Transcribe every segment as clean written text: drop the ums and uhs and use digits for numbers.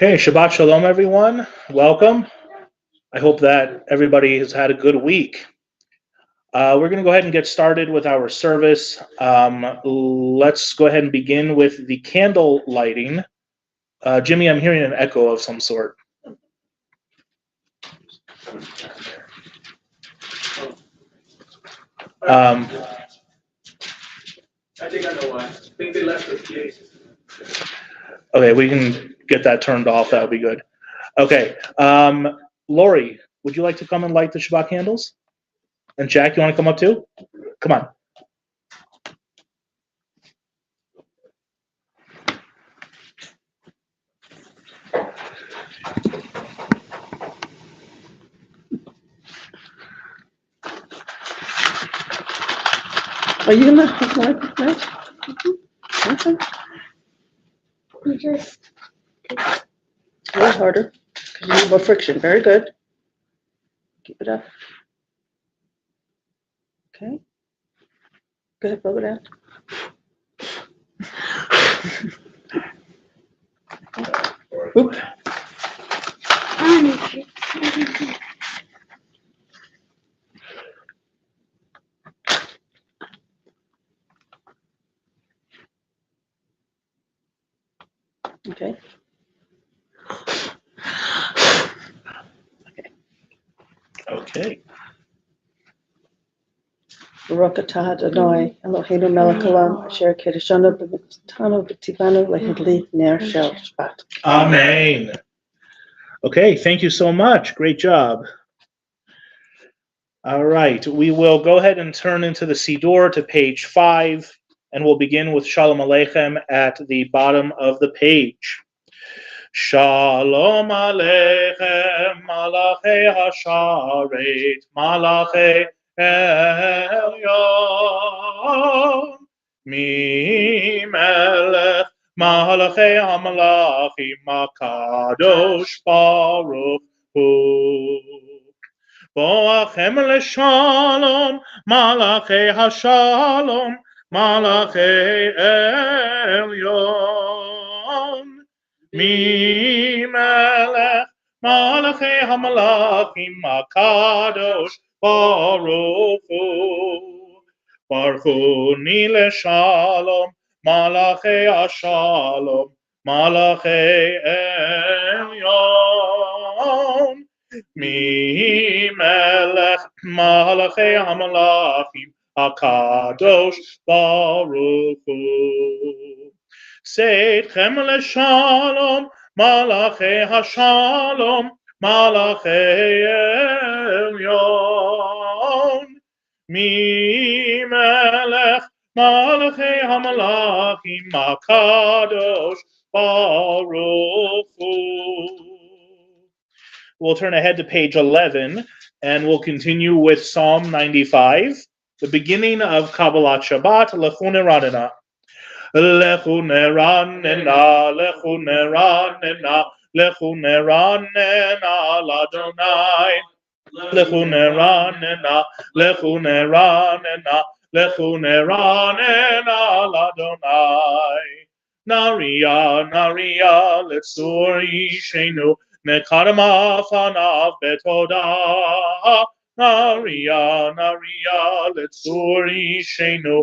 Okay, Shabbat Shalom, everyone. Welcome. I hope that everybody has had a good week. We're going to go ahead and get started with our service. Let's go ahead and begin with the candle lighting. Jimmy, I'm hearing an echo of some sort. I think I know why. I think they left the PA. Okay, we can get that turned off. That would be good. Okay. Lori, would you like to come and light the Shabbat candles? And Jack, you want to come up too? Come on. Are you gonna light the match? Okay. You just A little harder, because you need more friction. Very good. Keep it up. Okay. Go ahead, blow it out. Oop. Okay. Okay. Baruch atah Adonai, Eloheinu melech haolam, asher kiddushanu b'mitzvotanu v'tzivanu lehadlik ner shel Shabbat. Amen. Okay, thank you so much. Great job. All right, we will go ahead and turn into the Siddur to page 5, and we'll begin with Shalom Aleichem at the bottom of the page. Shalom Aleichem, Malachei Hasharet, Malachei Elyon, Mi Melech, Malachei HaMalachim, HaKadosh Baruch Hu. Boachem leshalom, malachei hashalom, malachei elyon. Mi melech, malachei hamalachim, hakadosh baruch hu. Baruch hu ni leshalom, malachei hashalom, malachei elyon. Mi melech malachei hamalachim hakadosh baruch hu. Seitchem leshalom malachei hashalom malachei elyon. Mi melech malachei hamalachim hakadosh baruch hu. We'll turn ahead to page 11, and we'll continue with Psalm 95, the beginning of Kabbalat Shabbat, Lechu Neranena. Lechu Neranena, Lechu Neranena, Lechu Neranena, Ladonai. Lechu Neranena, Lechu Neranena, Lechu Neranena, Ladonai. Naria, Naria, Letzur Ishenu, Nekadama fanav betoda, Naria, Naria, Letzuri Shenu,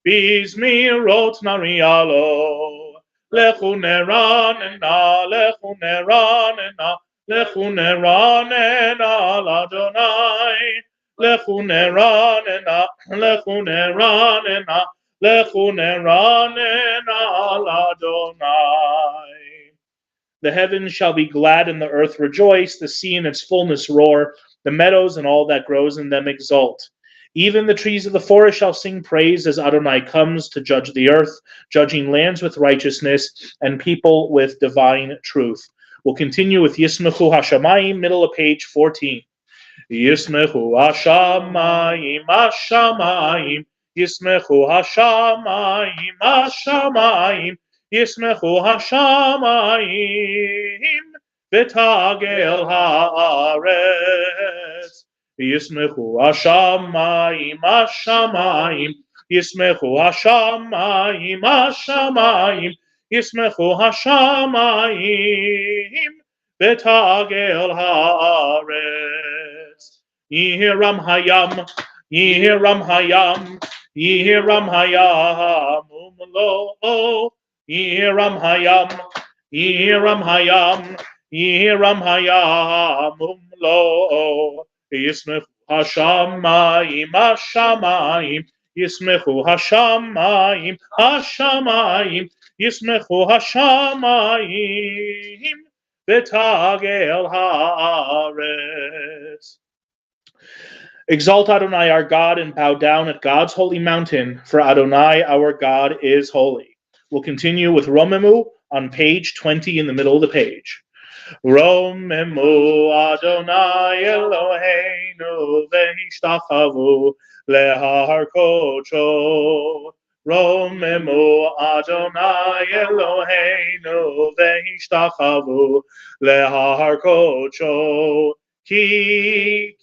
Bizmirot Narialo, Lechu Neranena, Lechu Neranena, Lechu Neranena, Ladonai, Lechu Neranena, Lechu Neranena, Lechu Neranena, Ladonai. The heavens shall be glad and the earth rejoice, the sea and its fullness roar, the meadows and all that grows in them exult. Even the trees of the forest shall sing praise as Adonai comes to judge the earth, judging lands with righteousness and people with divine truth. We'll continue with Yismechu Hashamayim, middle of page 14. Yismechu Hashamayim, Hashamayim, Yismechu Hashamayim, Hashamayim, Yismechu Hashamayim, V'tagel haaretz. Yismechu Hashamayim, Hashamayim, Yismechu Hashamayim, Hashamayim, ישמחו השמיים ותגל הארץ. יהרם הים, יהרם הים, יהרם הים ומלואו, יהרם הים, יהרם הים, יהרם הים ומלואו. ישמחו השמיים, השמיים, ישמחו השמיים, השמיים, ישמחו השמיים ותגל הארץ. Exalt Adonai our God and bow down at God's holy mountain, for Adonai our God is holy. We'll continue with Romemu on page 20 in the middle of the page. Romemu Adonai Eloheinu v'hishtachavu lehar kodsho. Romemu Adonai Eloheinu v'hishtachavu lehar kodsho. Ki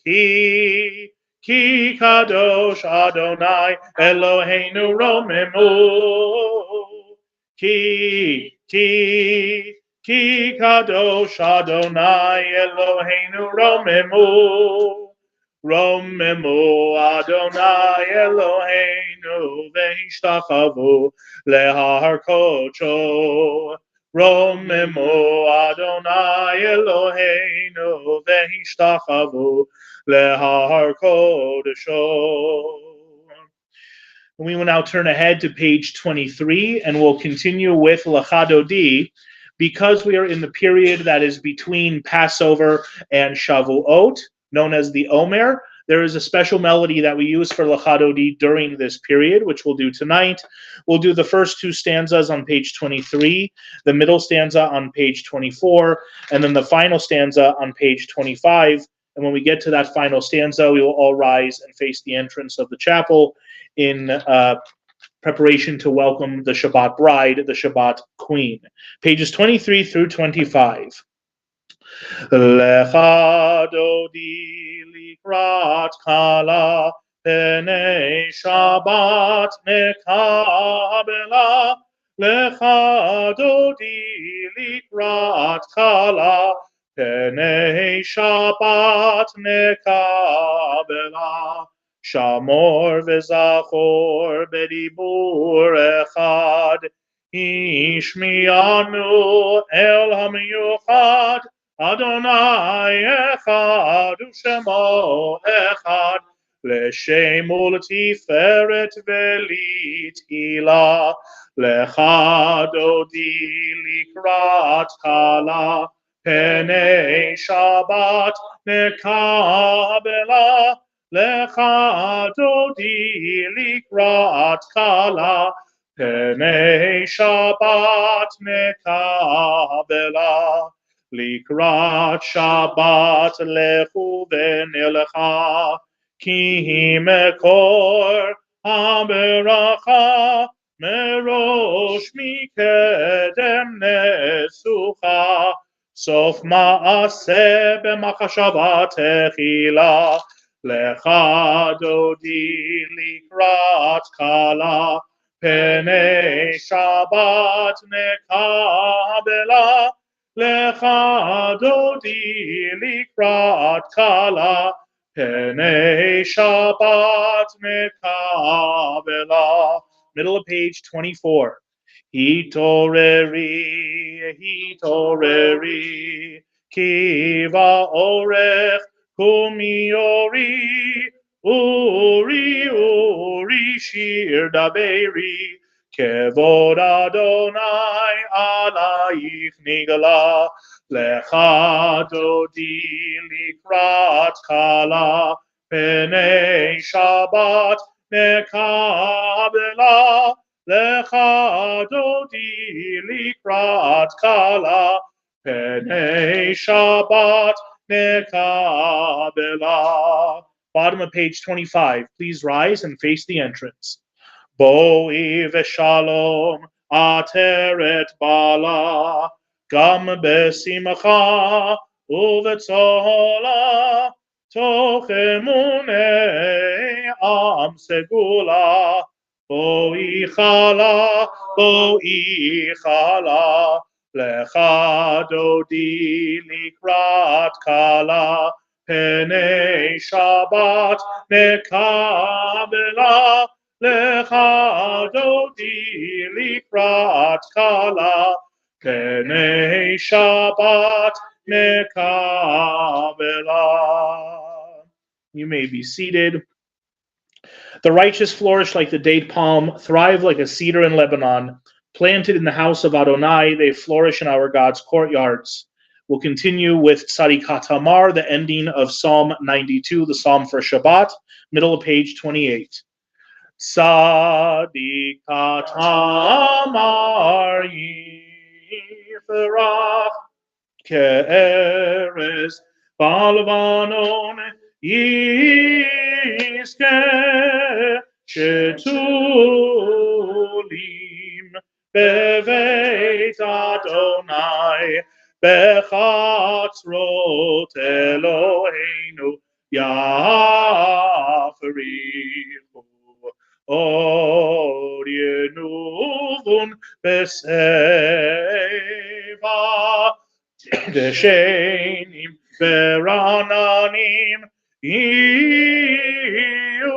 kadosh Adonai Eloheinu romemu. Ki kadosh Adonai Eloheinu romemu. Romemu Adonai Eloheinu v'hishtachavu lehar kodsho. Romemu Adonai Eloheinu v'hishtachavu lehar kodesho. We will now turn ahead to page 23, and we'll continue with Lachadodi, because we are in the period that is between Passover and Shavuot, known as the Omer. There is a special melody that we use for Lachadodi during this period, which we'll do tonight. We'll do the first two stanzas on page 23, the middle stanza on page 24, and then the final stanza on page 25. And when we get to that final stanza, we will all rise and face the entrance of the chapel in preparation to welcome the Shabbat bride, the Shabbat queen. Pages 23 through 25. Lecha dodi likrat kala pnei Shabbat mekabela. Lecha dodi likrat kala pnei Shabbat mekabela. Shamor v'zachor bedibur echad, ishmianu el hamiyuchad. Adonai echad u'shemo echad, l'shem u'l'tiferet v'lit'ila. Lecha dodi likrat kala pnei Shabbat mekabela. Lecha dodi likrat kala pnei Shabbat mekabela. Likrat Shabbat lechu v'nilcha, ki mekor haberacha, merosh mikedem nesucha, sof ma'aseh b'machashava techila. Lecha dodi likrat kala pnei Shabbat mekabela. Lecha dodi likrat kala pnei Shabbat mekabela. Middle of page 24. Hitoreri, hitoreri, kiva orech kumiori, uri shir daberi. Kevod Adonai alayich nigla. Lecha dodi likrat kala pnei Shabbat mekabela. Lecha dodi likrat kala pnei Shabbat mekabela. Bottom of page 25. Please rise and face the entrance. Boi v'shalom ateret bala, gam besimcha uvetzola, toch emunei am segula. Bo'i chala, lecha dodi likrat kala, Penei Shabbat nekabela, lecha dodi likrat kala, Penei Shabbat nekabela. You may be seated. The righteous flourish like the date palm, thrive like a cedar in Lebanon. Planted in the house of Adonai, they flourish in our God's courtyards. We'll continue with Tzadikat Tamar, the ending of Psalm 92, the Psalm for Shabbat, middle of page 28. Tzadikat Tamar yifrach ke'erez balvanon Yizke shetulim beveit Adonai bechatzrot Eloheinu yafrichu od yenuvun beseva deshenim berananim Iyu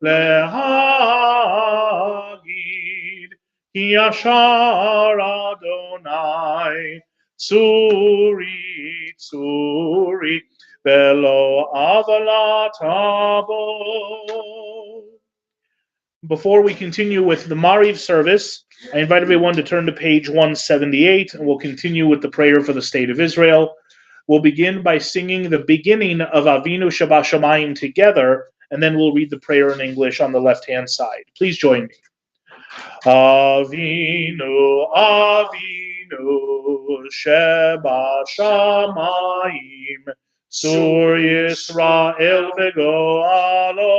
lehagid ki yashar Adonai tsuri tsuri velo avalat abo. Before we continue with the Mariv service, I invite everyone to turn to page 178, and we'll continue with the prayer for the state of Israel. We'll begin by singing the beginning of Avinu Shabbat Shamayim together, and then we'll read the prayer in English on the left-hand side. Please join me. Avinu, Avinu, Shabbat Shamayim, Sur Yisrael v'go'alo.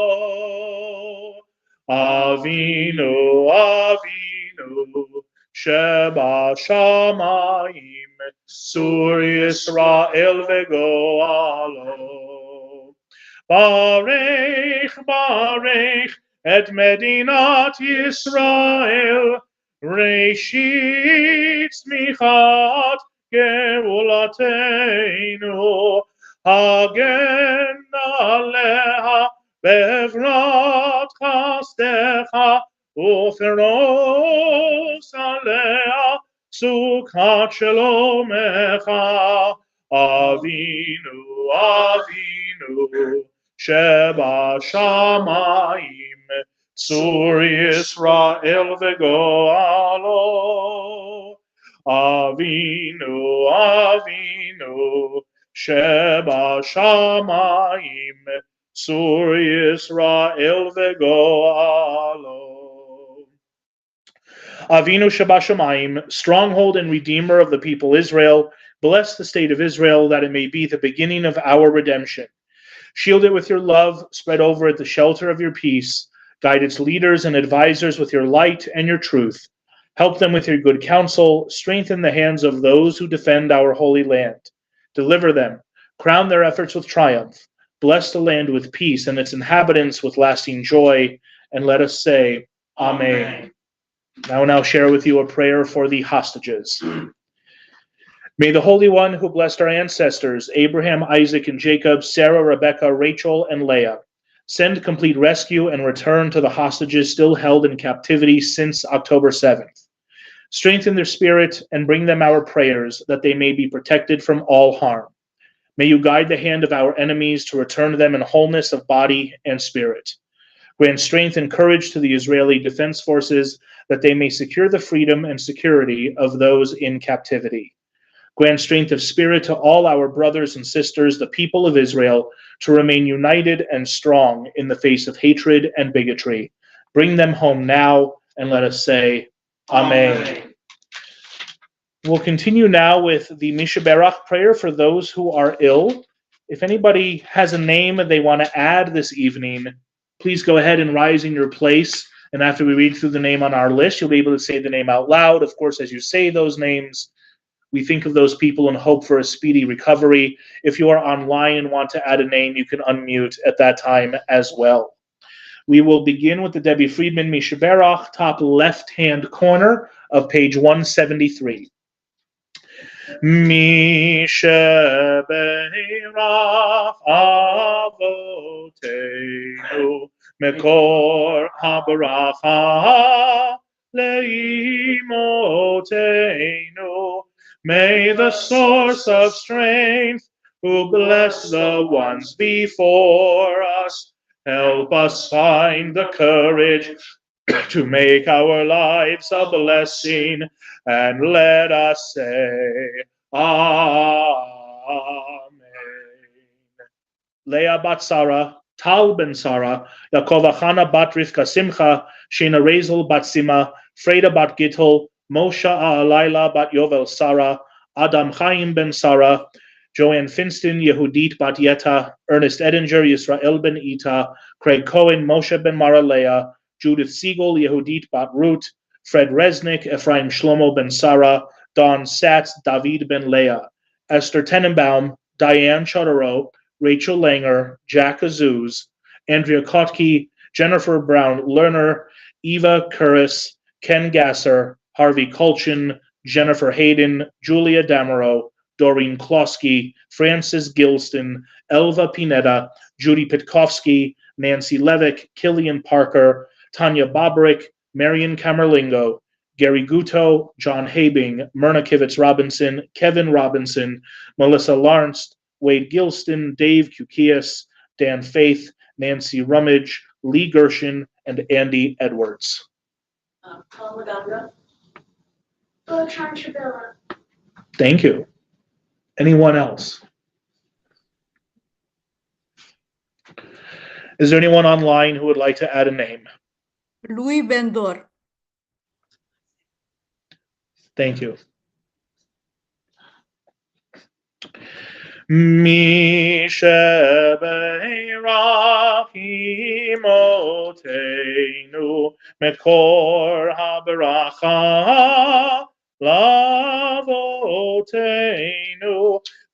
Avinu, Avinu, Shabbat Shamayim, Sur Yisrael v'go'alo. Barech, Barech, et Medinat Yisrael, Reshit Tzmichat Geulateinu, Hagen Aleha Bevrat Chastecha, Uferos Alea Sukkot Shelomecha. Avinu, Avinu, Shabbat Shamayim, Sur Yisrael v'go'alo. Avinu, Avinu, Shabbat Shamayim, Sur Yisrael v'go'alo. Avinu Shabbat Shamayim, stronghold and redeemer of the people Israel, bless the state of Israel, that it may be the beginning of our redemption. Shield it with your love, spread over it the shelter of your peace, guide its leaders and advisors with your light and your truth. Help them with your good counsel, strengthen the hands of those who defend our holy land. Deliver them, crown their efforts with triumph. Bless the land with peace and its inhabitants with lasting joy, and let us say, Amen. I will now share with you a prayer for the hostages. May the Holy One who blessed our ancestors, Abraham, Isaac, and Jacob, Sarah, Rebekah, Rachel, and Leah, send complete rescue and return to the hostages still held in captivity since October 7th. Strengthen their spirit and bring them our prayers, that they may be protected from all harm. May you guide the hand of our enemies to return them in wholeness of body and spirit. Grant strength and courage to the Israeli Defense Forces, that they may secure the freedom and security of those in captivity. Grant strength of spirit to all our brothers and sisters, the people of Israel, to remain united and strong in the face of hatred and bigotry. Bring them home now, and let us say, Amen. We'll continue now with the Mishaberach prayer for those who are ill. If anybody has a name they want to add this evening, please go ahead and rise in your place. And after we read through the name on our list, you'll be able to say the name out loud. Of course, as you say those names, we think of those people and hope for a speedy recovery. If you are online and want to add a name, you can unmute at that time as well. We will begin with the Debbie Friedman Mishaberach, top left-hand corner of page 173. Mishaberach Avotenu Mekor HaBaracha Leimotenu. May the source of strength, who bless the ones before us, help us find the courage to make our lives a blessing, and let us say, Amen. Leah bat Sarah, Tal ben Sarah, Yaakov Achana bat Rivka Simcha, Shena Rezel bat Sima, Freda bat Gittel, Moshe Alayla bat Yovel Sarah, Adam Chaim ben Sarah, Joanne Finston, Yehudit bat Yeta, Ernest Edinger, Yisrael ben Ita, Craig Cohen, Moshe ben Maraleah, Judith Siegel, Yehudit bat Ruth, Fred Resnick, Ephraim Shlomo ben Sarah, Don Satz, David ben Leah, Esther Tenenbaum, Diane Chodorow, Rachel Langer, Jack Azuz, Andrea Kotke, Jennifer Brown Lerner, Eva Curris, Ken Gasser, Harvey Kulchin, Jennifer Hayden, Julia Damerow, Doreen Klosky, Francis Gilston, Elva Pineda, Judy Pitkovsky, Nancy Levick, Killian Parker, Tanya Bobrick, Marion Camerlingo, Gary Guto, John Habing, Myrna Kivitz Robinson, Kevin Robinson, Melissa Lawrence, Wade Gilston, Dave Kukias, Dan Faith, Nancy Rummage, Lee Gershin, and Andy Edwards. Paul Madonga. Bertrand Chabilla. Thank you. Anyone else? Is there anyone online who would like to add a name? Louis Bendor. Thank you. Mishaberach Imotenu Mekor HaBaracha Lavotenu.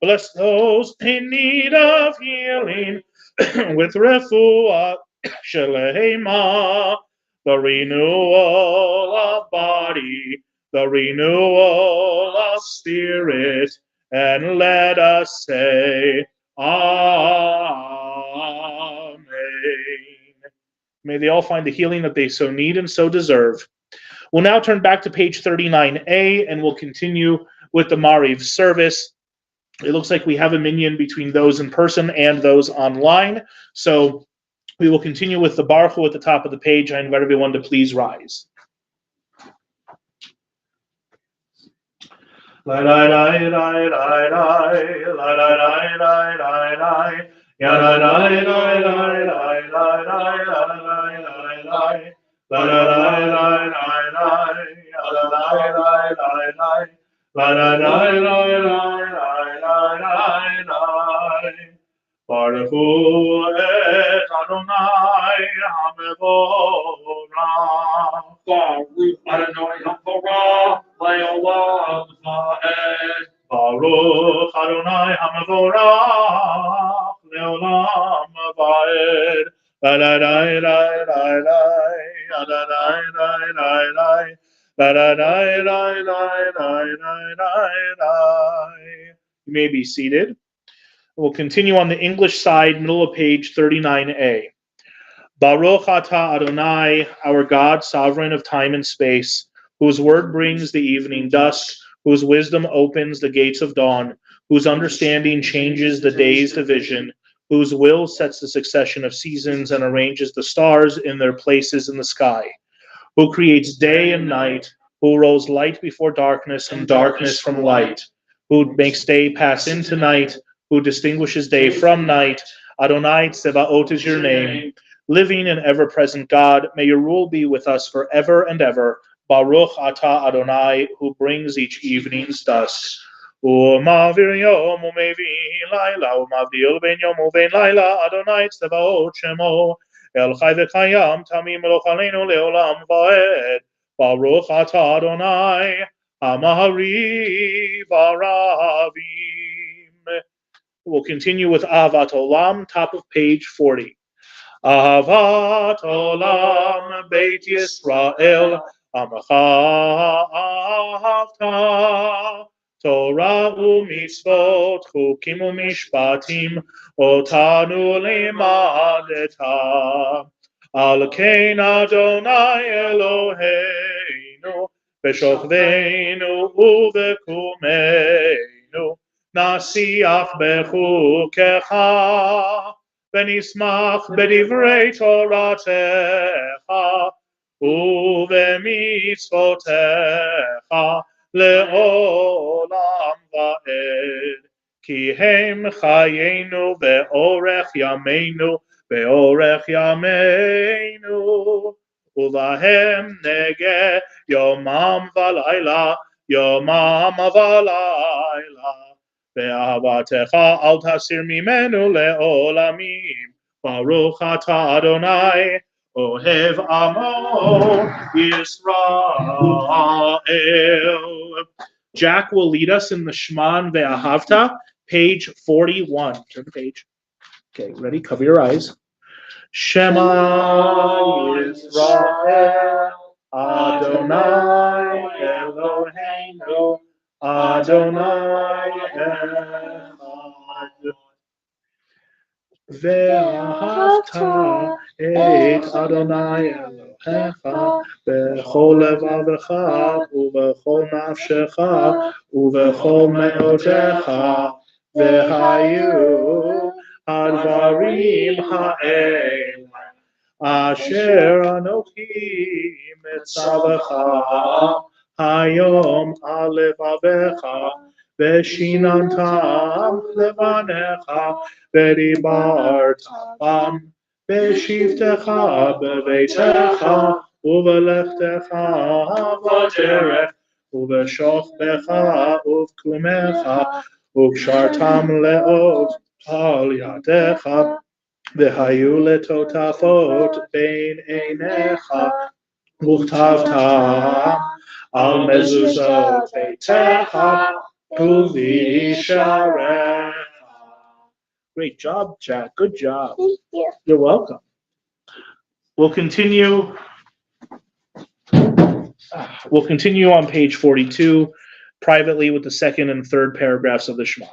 Bless those in need of healing with refuah shelema, the renewal of body, the renewal of spirit, and let us say, Amen. May they all find the healing that they so need and so deserve. We'll now turn back to page 39A, and we'll continue with the Mariv service. It looks like we have a minyan between those in person and those online. So we will continue with the Baruch Hu at the top of the page. I invite everyone to please rise. La la la la la la la la la ya la la la la la la la la la Baruch Hu et Adonai HaMevorach. Baruch Adonai HaMevorach Le'olam Va'ed. Baruch Adonai HaMevorach Le'olam Va'ed. La la la la la la la la la la la la la la. You may be seated. We'll continue on the English side, middle of page 39A. Baruch atah Adonai, our God, sovereign of time and space, whose word brings the evening dusk, whose wisdom opens the gates of dawn, whose understanding changes the day's division, whose will sets the succession of seasons and arranges the stars in their places in the sky, who creates day and night, who rolls light before darkness and darkness from light, who makes day pass into night, who distinguishes day from night. Adonai Tsevaot is your name. Living and ever-present God, may your rule be with us forever and ever. Baruch atah Adonai, who brings each evening's dusk. U'ma'avir yom u'mevi laila, u'mavdil ben yom u'ben laila, Adonai Tsevaot shemo. El chai v'chayam tamim eloch aleinu le'olam va'ed. Baruch atah Adonai, ha'mahari v'aravim. We'll continue with Ahavat Olam, top of page 40. Ahavat olam Beit Yisrael, Amacha ahavta. Torah u'mitzvot, chukim u'mishpatim, otanu limadeta. Al kein Adonai Eloheinu, b'shokveinu u'b'kumeinu, nasiach bechukecha, v'nismach b'divrei Toratecha, u'b'mitzvotecha, le'olam va'ed. Ki hem chayenu ve'orech yameinu, ve'orech yameinu. Ulahem nege yomam v'layla, yomam v'layla. Ve'avatecha al tasir mimenu le'olamim. Baruch atah Adonai, Ohev Amo Yisrael. Jack will lead us in the Shman Ve'ahavta, page 41. Turn the page. Okay, ready? Cover your eyes. Shema Yisrael, Adonai Eloheinu, Adonai Echad. Ve'ahavta et Adonai Elohecha b'chol levavecha u'b'chol nafshecha u'b'chol me'otecha ve'hayu hadvarim ha'el asher anochi mitzavecha hayom al levavecha ve'shinantam levanecha v'dibartam b'shivtecha b'beitecha u'v'lechtecha v'derech u'v'shochbecha u'v'kumecha u'kshartam le'ot al yadecha v'hayu letotachot bein einecha u'chtavtam al mezuzot beitecha u'v'isharecha. Great job, Jack. Good job. Thank you. You're welcome. We'll continue. We'll continue on page 42 privately with the second and third paragraphs of the Shema.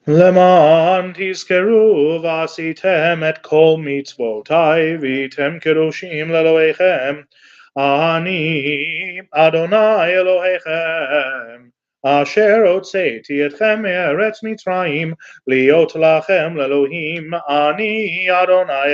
Leman tizkeru v'asitem et kol mitzvotai v'tem kedoshim leloheichem ani Adonai Elohechem asher hotzeti etchem me'eretz Mitzrayim liot lachem lelohim ani Adonai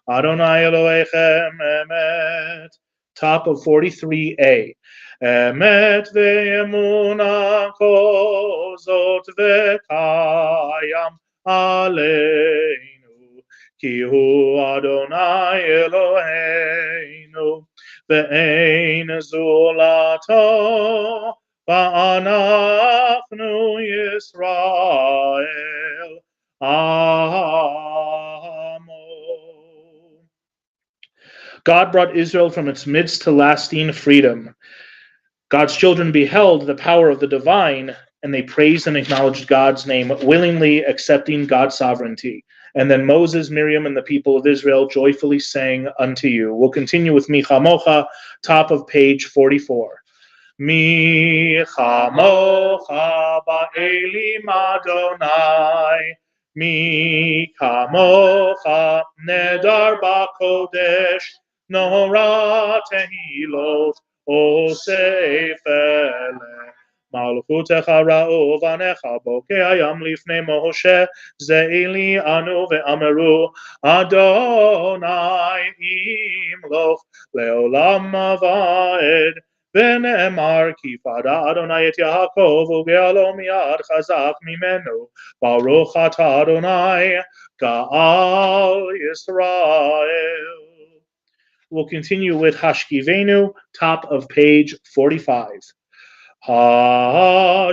Elohechem emet. Top of 43a. Emet ve'emuna kozot ve'kayam aleinu ki hu Adonai Eloheinu ve'ein zulato va'anachnu Yisrael Amo. God brought Israel from its midst to lasting freedom. God's children beheld the power of the divine, and they praised and acknowledged God's name, willingly accepting God's sovereignty. And then Moses, Miriam, and the people of Israel joyfully sang unto you. We'll continue with Mi Chamocha, top of page 44. Mi Chamocha ba'elim Adonai, Mi Chamocha nedar ba'kodesh, Nora tehilot Osef ele מלכותך ראו בניך בוקי הים לפני משה זה אלי אנו ואמרו אדוני ימלוך לעולם ועד ונאמר כי פדה אדוני את יעקב וגאלו מיד חזק ממנו ברוך אתה אדוני גאל Yisrael. We'll continue with Hashkivenu, top of page 45. Hashkivenu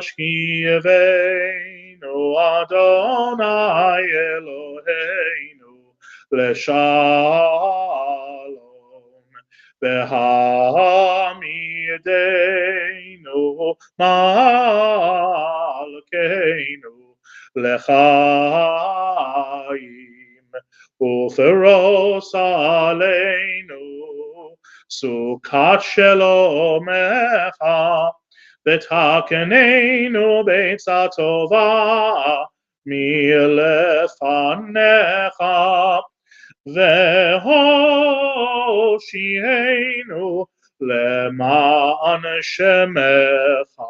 Adonai Eloheinu Leshalom V'hamidenu Malkeinu L'chaim Uferos Aleinu Sukkot Shelomecha ותקננו בעצה טובה מלפניך והושיענו למען שמך.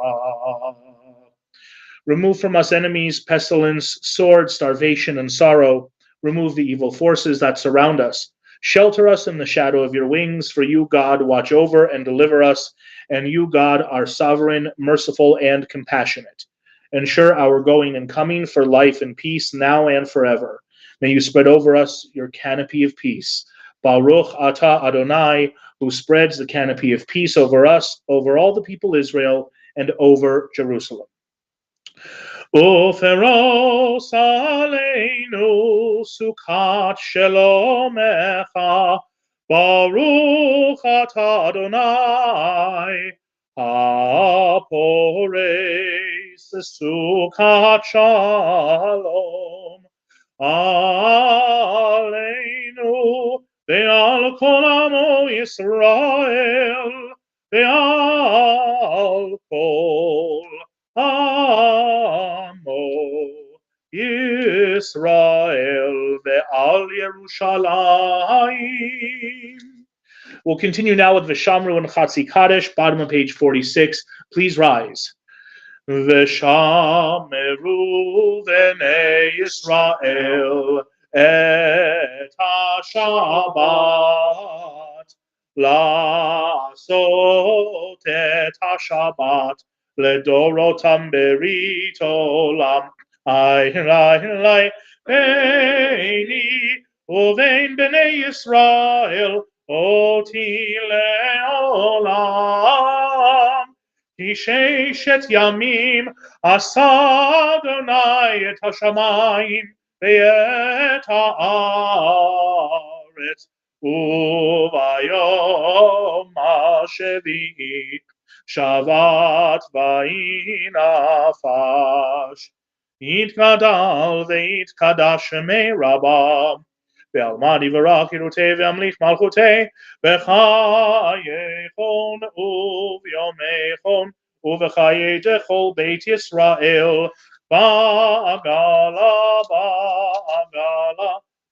Remove from us enemies, pestilence, sword, starvation, and sorrow. Remove the evil forces that surround us. Shelter us in the shadow of your wings, for you, God, watch over and deliver us, and you, God, are sovereign, merciful, and compassionate. Ensure our going and coming for life and peace now and forever. May you spread over us your canopy of peace. Baruch Ata Adonai, who spreads the canopy of peace over us, over all the people Israel, and over Jerusalem. Uferos aleinu sukkot shelomecha baruch ata Adonai hapores sukkot shalom aleinu ve'al kol amo Yisrael ve'al kol Amo Yisrael ve'al Yerushalayim. We'll continue now with V'shamru and Chatzi Kadesh, bottom of page 46. Please rise. V'shameru Bnei Yisrael et ha-Shabbat la'asot et ha-Shabbat לדורותם ברית עולם. היי ביני ובין בני ישראל אותי לעולם. כי ששת ימים עשה אדוני את השמיים ואת הארץ וביום השביעי Shabbat va'inafesh yitgadal ve'yitkadash shemei rabam ve'almad yivarach yirutei ve'amlich malchutei v'chayechon u'v'yomechon u'v'chayei dechol beit Yisrael ba'agala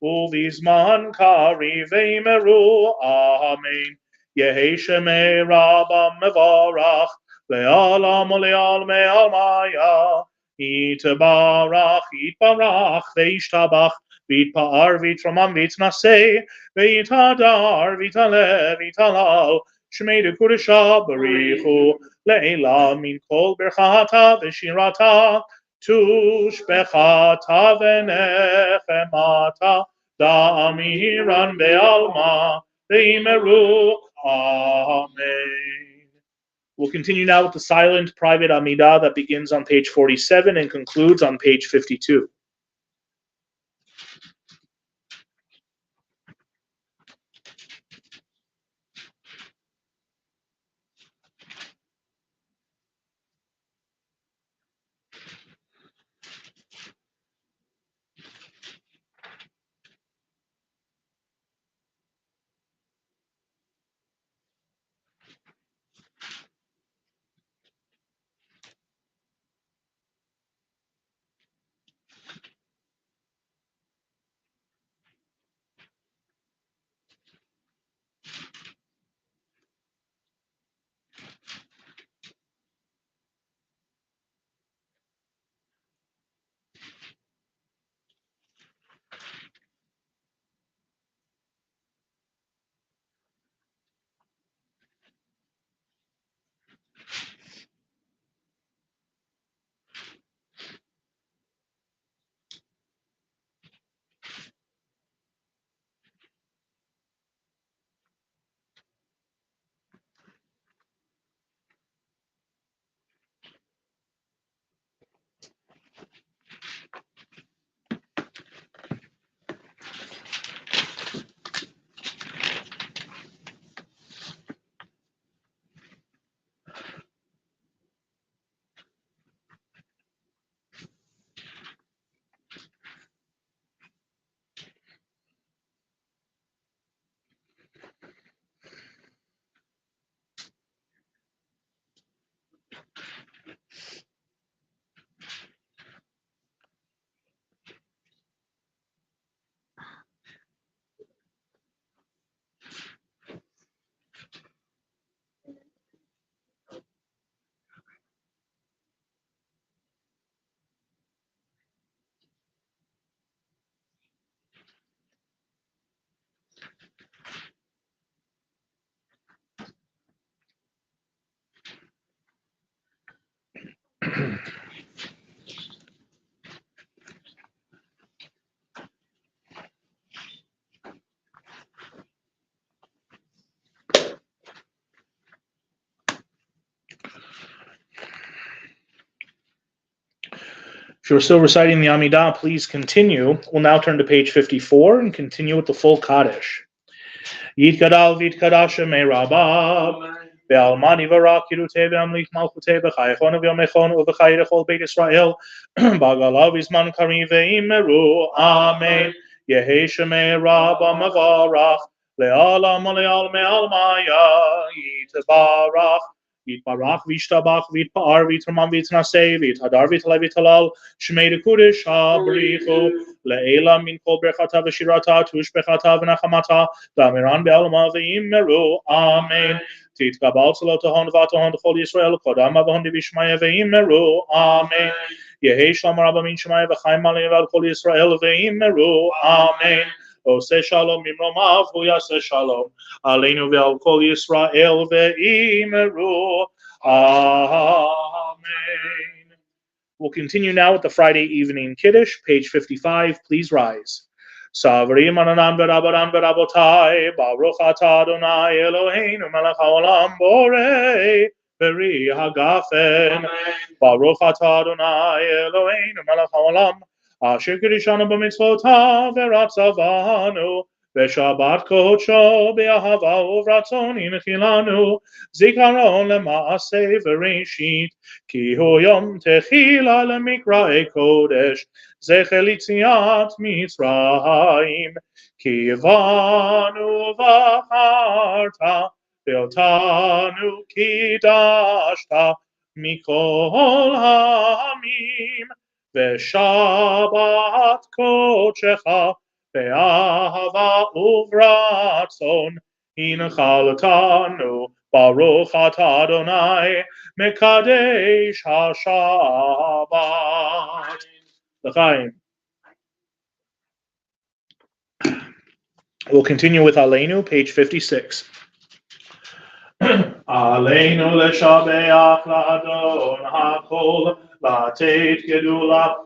u'vizman kari ve'imeru amen. Yehi Shemei Rabam Mevarach Le'alam U'Le'almei Almaya Yitbarach Yitbarach Ve'ishtabach V'yitpa'ar V'yitramam V'yitnasei V'yitadar V'yitaleh V'yitalal Shmei Dekudesha Barichu Le'ela Min Kol Berchata V'shirata Tushbechata V'nechemata Da'amiran Be'alma Ve'imeru Amen. We'll continue now with the silent private Amidah that begins on page 47 and concludes on page 52. If you're still reciting the Amidah, please continue. We'll now turn to page 54 and continue with the full Kaddish. Yitgadal v'yitkadash shemei Rabbah ve'almani v'rak yirutei ve'amlich malchutei v'chayechonu v'yomechonu v'chayei lechol Beit Yisrael b'galav v'zman karim ve'imeru Amen. Yehi shemei Rabbah mavarach le'alam le'al me'al maya yitbarach Yitbarach v'yishtabach v'yitpa'ar v'yitramam v'yitnaseh v'yithadar v'yithalei v'yithalal shmei dekudesh habrichu le'ela min kol berchata v'shirata tushbechata v'nachamata v'amiran be'alma v'yimeru Amen. Titgabal tzalotahon v'atohon d'chol Yisrael kodam avahon d'vishmaya v'yimeru Amen. Yehi shalom rabba min shemaya v'chaim alim v'al kol Yisrael v'yimeru Amen. Ose shalom mimromav hu yaseh shalom aleinu ve'al kol Yisrael ve'imeru Amen. We'll continue now with the Friday evening Kiddush, page 55. Please rise. Savrim ananan berabaran berabotai baruch atah Adonai Eloheinu melech haolam borei beri hagafen baruch atah Adonai Eloheinu melech haolam Asher kirishanu b'mitzvotav v'ratzavanu v'shabbat kodsho b'ahava uvratzon inchilanu zikaron lema'aseh v'reshit ki hu yom techila lemikra'ei kodesh zecher litziat mitzrayim ki yivanu v'acharta ve'otanu kidashta mikol ha'amim Veshabat kodshecha be'ahava uvratzon hinchaltanu baruch atah Adonai mekadesh hashabbat. L'chaim. We'll continue with Aleinu, page 56. Aleinu leshabeach la'adon hakol Latet gedula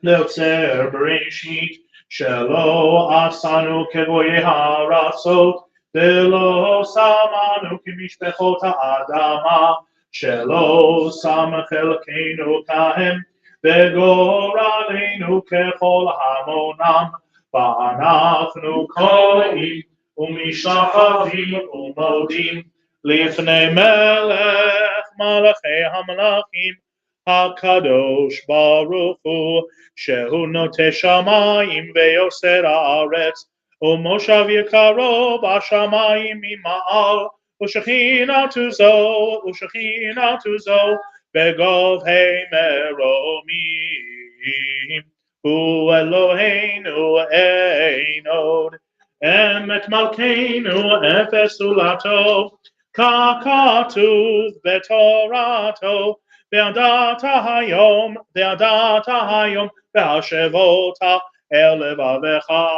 leotzer bereshit shelo asanu kevoye haratzot velo samanu kimishpechot ha'adama shelo sam chelkeinu kahem vegoralenu kechol hamonam va'anachnu koim umishachavim umodim lifnei melech malachei hamalachim HaKadosh Baruch Hu Shehu Noteh Shamayim Ve'yoser Haaretz Umoshav Yekaro B'Shamayim Mima'al U'Shechinatu Zo Begov Hei Meromim Hu Eloheinu Einod Emet Malkeinu Efes Ulato Kakatuv Betorato Ve'adata hayom, ve'ashevota el levavecha,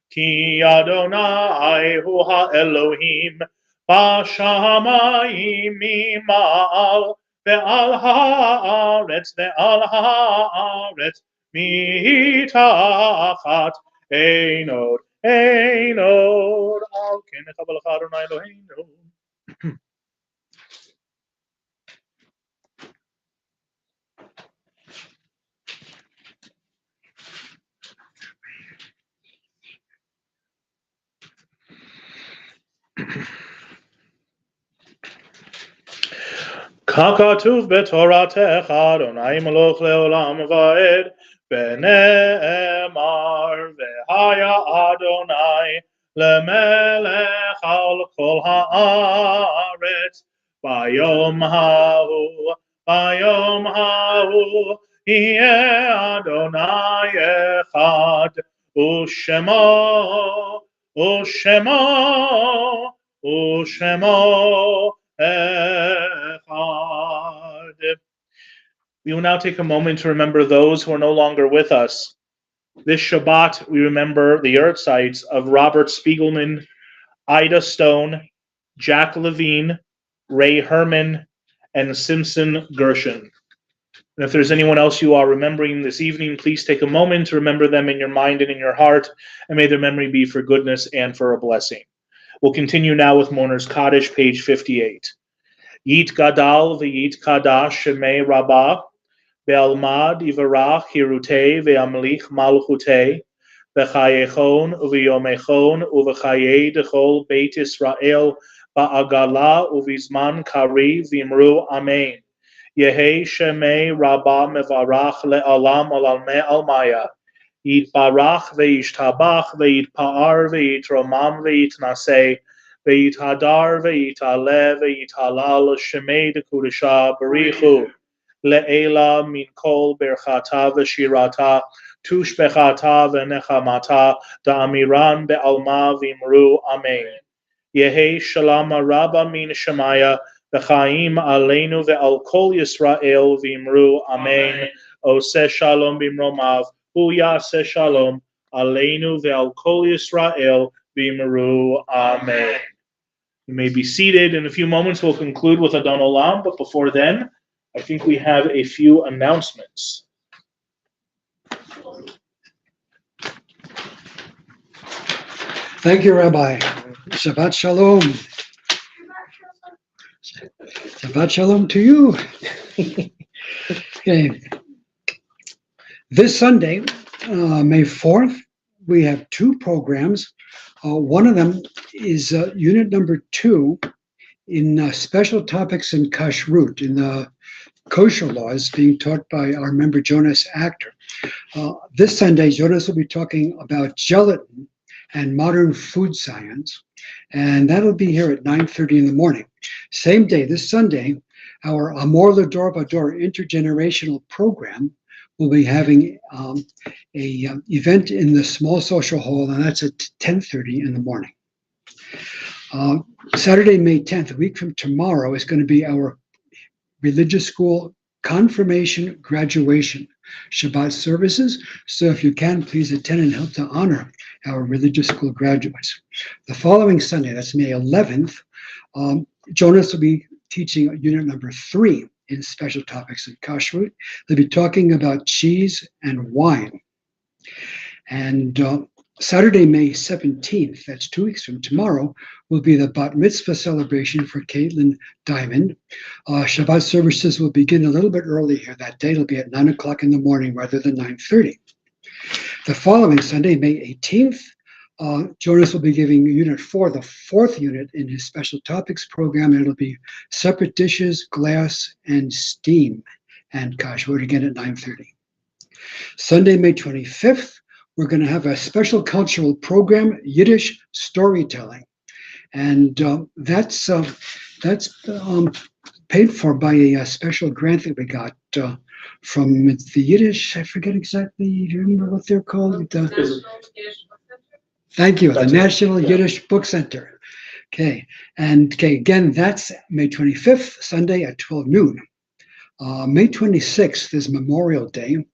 ki Adonai hu ha'Elohim, b'shamayim mima'al, ve'al ha'aretz, mitachat einod, al ken echabalecha Adonai Eloheinu. Kakatuv betoratech Adonai Malach leolam va'ed Bene'emar ve'haya Adonai lemelech al kol ha'aretz Bayom ha'u yeh Adonai echad U'shemo echad. We will now take a moment to remember those who are no longer with us. This Shabbat, we remember the yahrzeits of Robert Spiegelman, Ida Stone, Jack Levine, Ray Herman, and Simpson Gershon. And if there's anyone else you are remembering this evening, please take a moment to remember them in your mind and in your heart, and may their memory be for goodness and for a blessing. We'll continue now with Mourner's Kaddish, page 58. Yit Gadal v'yit Kadash Shemei Rabbah Be'almad yivarach hirutei ve'amlich malchutei v'chayechon u'v'yomechon u'v'chayei dechol Beit Yisrael ba'agala u'v'zman kari v'imru amen. Yehi shemei rabba mevarach le'alam olalme almaya. Yitbarach ve'yishtabach ve'yitpa'ar ve'yitromam ve'yitnaseh ve'yithadar ve'yitale ve'yitalal shemei dekudesha barichu le'ela min kol berchata v'shirata tushbechata v'nechamata da'amiran be'alma v'imru amen. Yehi shalom rabba min shemaya v'chaim aleinu ve'al kol Yisrael v'imru amen. Oseh shalom b'mromav Yaseh shalom aleinu ve'al kol Yisrael v'imru amen. You may be seated. In a few moments, we'll conclude with Adon Olam, but before then, I think we have a few announcements. Thank you, Rabbi. Shabbat shalom. Shabbat shalom to you. Okay. This Sunday, May 4th, we have two programs. One of them is unit number 2 in special topics in kashrut, in the kosher laws, being taught by our member Jonas Actor. This Sunday, Jonas will be talking about gelatin and modern food science, and that'll be here at 9:30 in the morning. Same day, this Sunday, our Amor L'Dor Vador intergenerational program will be having a event in the small social hall, and that's at 10:30 in the morning. Saturday, May 10th, a week from tomorrow, is going to be our religious school confirmation graduation Shabbat services. So if you can, please attend and help to honor our religious school graduates. The following Sunday, that's May 11th, Jonas will be teaching unit number 3 in special topics in kashrut. They'll be talking about cheese and wine. And Saturday, May 17th, that's 2 weeks from tomorrow, will be the bat mitzvah celebration for Caitlin Diamond. Shabbat services will begin a little bit early here that day. It'll be at 9 o'clock in the morning rather than 9:30. The following Sunday, May 18th, Jonas will be giving Unit 4, the 4th unit in his special topics program, and it'll be separate dishes, glass, and steam, and kashrut again at 9:30. Sunday, May 25th, we're going to have a special cultural program, Yiddish storytelling, and that's paid for by a special grant that we got from the Yiddish. I forget exactly. Do you remember what they're called? Thank you, the National Yiddish Book Center. Okay, and again, that's May 25th, Sunday at 12 noon. May 26th is Memorial Day,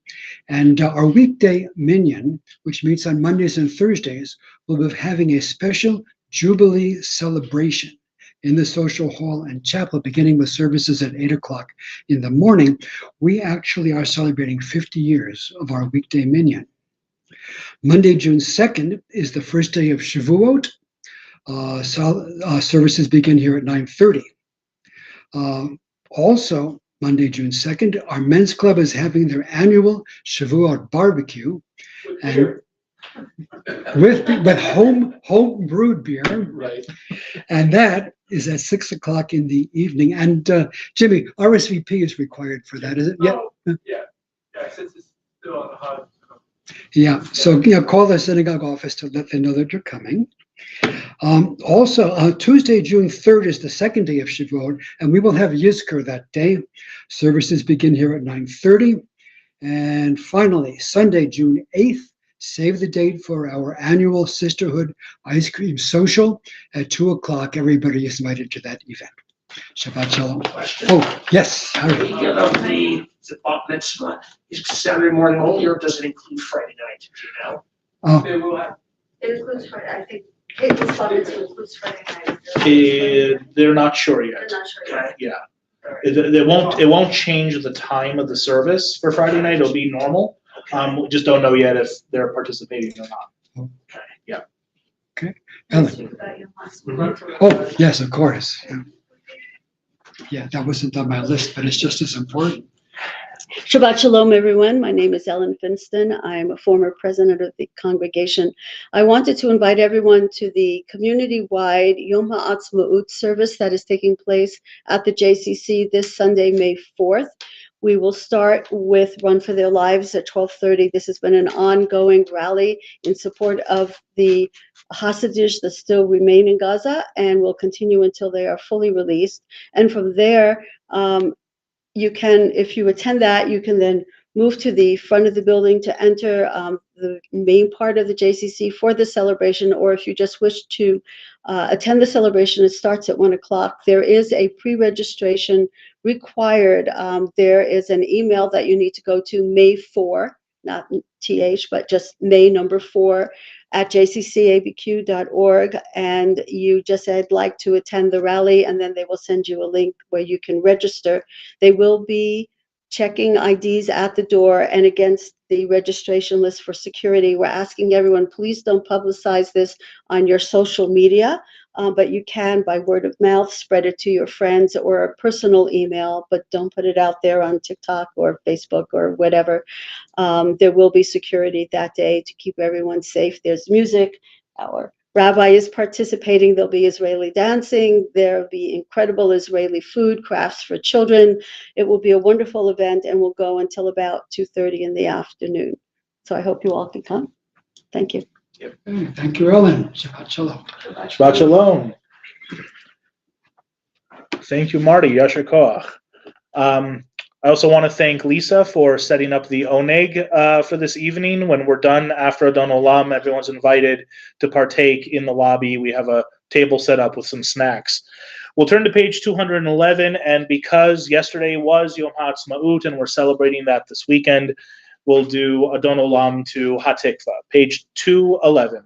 and our weekday minyan, which meets on Mondays and Thursdays, will be having a special Jubilee celebration in the social hall and chapel, beginning with services at 8 o'clock in the morning. We actually are celebrating 50 years of our weekday minyan. Monday, June 2nd, is the first day of Shavuot. Services begin here at 9:30. Also, Monday, June 2nd, our men's club is having their annual Shavuot barbecue, and with home brewed beer, Right. and that is at 6 o'clock in the evening. And Jimmy, RSVP is required for that, is it? Yeah. Since it's still on the hot. Yeah. So call the synagogue office to let them know that you're coming. Also, Tuesday, June 3rd is the second day of Shavuot, and we will have Yizkor that day. Services begin here at 9:30. And finally, Sunday, June 8th, save the date for our annual Sisterhood Ice Cream Social at 2 o'clock. Everybody is invited to that event. Shabbat Shalom. Oh, yes, Harry. The bat mitzvah is Saturday morning only, or does it include Friday night? Do you know? It will have. It includes Friday, I think, Caitlyn's club includes Friday night. They're not sure I'm yet. not sure yet. Yeah. It won't change the time of the service for Friday night. It'll be normal. We just don't know yet if they're participating or not. Yeah. Okay. Can I Ellen. speak about your last Mhm. one? Oh, yes, of course. Yeah, that wasn't on my list, but it's just as important. Shabbat Shalom, everyone. My name is Ellen Finston. I'm a former president of the congregation. I wanted to invite everyone to the community-wide Yom HaAtzmaut service that is taking place at the JCC this Sunday, May 4th. We will start with Run for Their Lives at 12:30. This has been an ongoing rally in support of the hostages that still remain in Gaza and will continue until they are fully released. And from there, you can, if you attend that, you can then move to the front of the building to enter the main part of the JCC for the celebration, or if you just wish to attend the celebration, it starts at 1 o'clock. There is a pre-registration required. There is an email that you need to go to May 4, not TH, but just May number 4, at jccabq.org, and you just said, I'd like to attend the rally, and then they will send you a link where you can register. They will be checking IDs at the door and against the registration list for security. We're asking everyone, please don't publicize this on your social media, but you can, by word of mouth, spread it to your friends or a personal email, but don't put it out there on TikTok or Facebook or whatever. There will be security that day to keep everyone safe. There's music. Our rabbi is participating. There'll be Israeli dancing. There'll be incredible Israeli food, crafts for children. It will be a wonderful event and will go until about 2:30 in the afternoon. So I hope you all can come. Thank you. Thank you, Ellen. Shabbat Shalom. Shabbat Shalom. Thank you, Marty. Yasher Koach. I also want to thank Lisa for setting up the oneg for this evening. When we're done after Adon Olam, everyone's invited to partake in the lobby. We have a table set up with some snacks. We'll turn to page 211, and because yesterday was Yom HaAtzmaut and we're celebrating that this weekend, we'll do Adon Olam to Hatikva, page 211.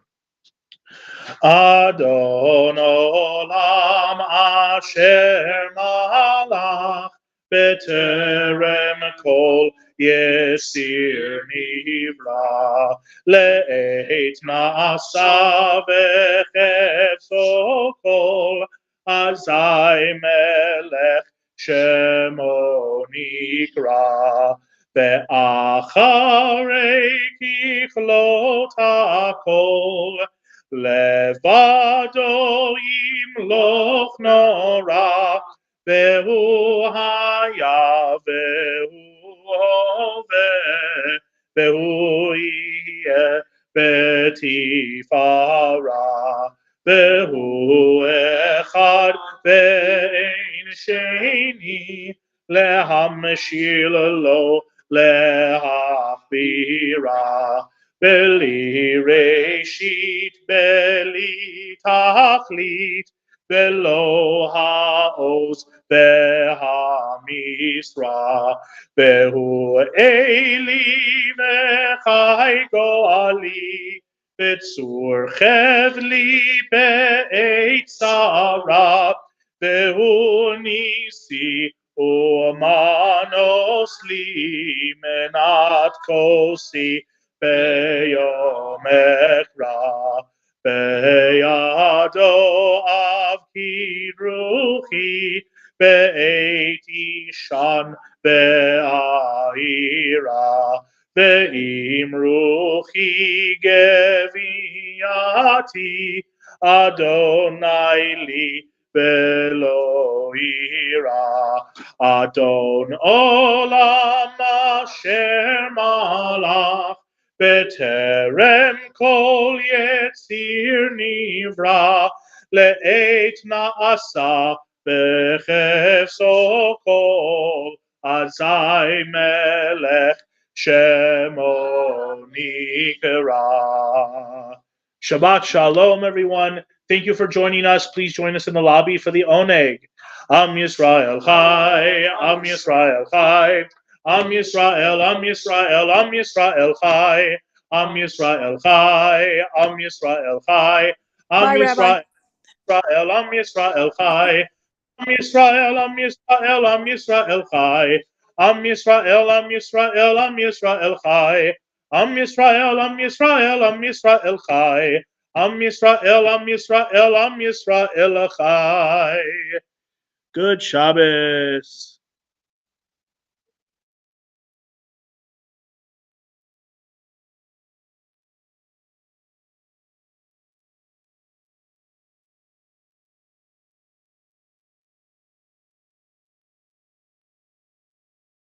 Adon Olam Asher Malach B'terem Kol Yesir Nivra Le'et Na'asa V'chefso Kol Azai Melech Shemo Nikra Ve'acharei Kichlot HaKol Levado Yimloch Nora Ve'hu haya ve'hu hoveh ve'hu yeh betifara ve'hu echad ve'ein sheni lehamshil lo lehachbira beli reshit beli tachlit Velo haoz v'hamisra Vehu eli v'chai goali V'tzur chevli be'eit sara Vehu nisi u'manos li menat kosi Be'yom ekra Be'yado avki ruchi Be'eit ishan be'aira Be'im ruchi geviyati Adonai li be'lo ira Adon olam asher malach B'terem kol yetzir nivra Le'et na'asa b'chefso kol Azai melech shemo nikra. Shabbat Shalom, everyone. Thank you for joining us. Please join us in the lobby for the oneg. Am Yisrael Chai, Am Yisrael Chai. Am Yisrael, Am Yisrael, Am Yisrael Chai, Am Yisrael Chai, Am Yisrael Chai, Am Yisrael, Am Yisrael Chai, Am Yisrael, Am Yisrael, Am Yisrael Chai, Am Yisrael, Am Yisrael, Am Yisrael Chai, Am Yisrael, Am Yisrael, Am Yisrael Chai, Am Yisrael, Am Yisrael, Am Yisrael Chai. Good Shabbos.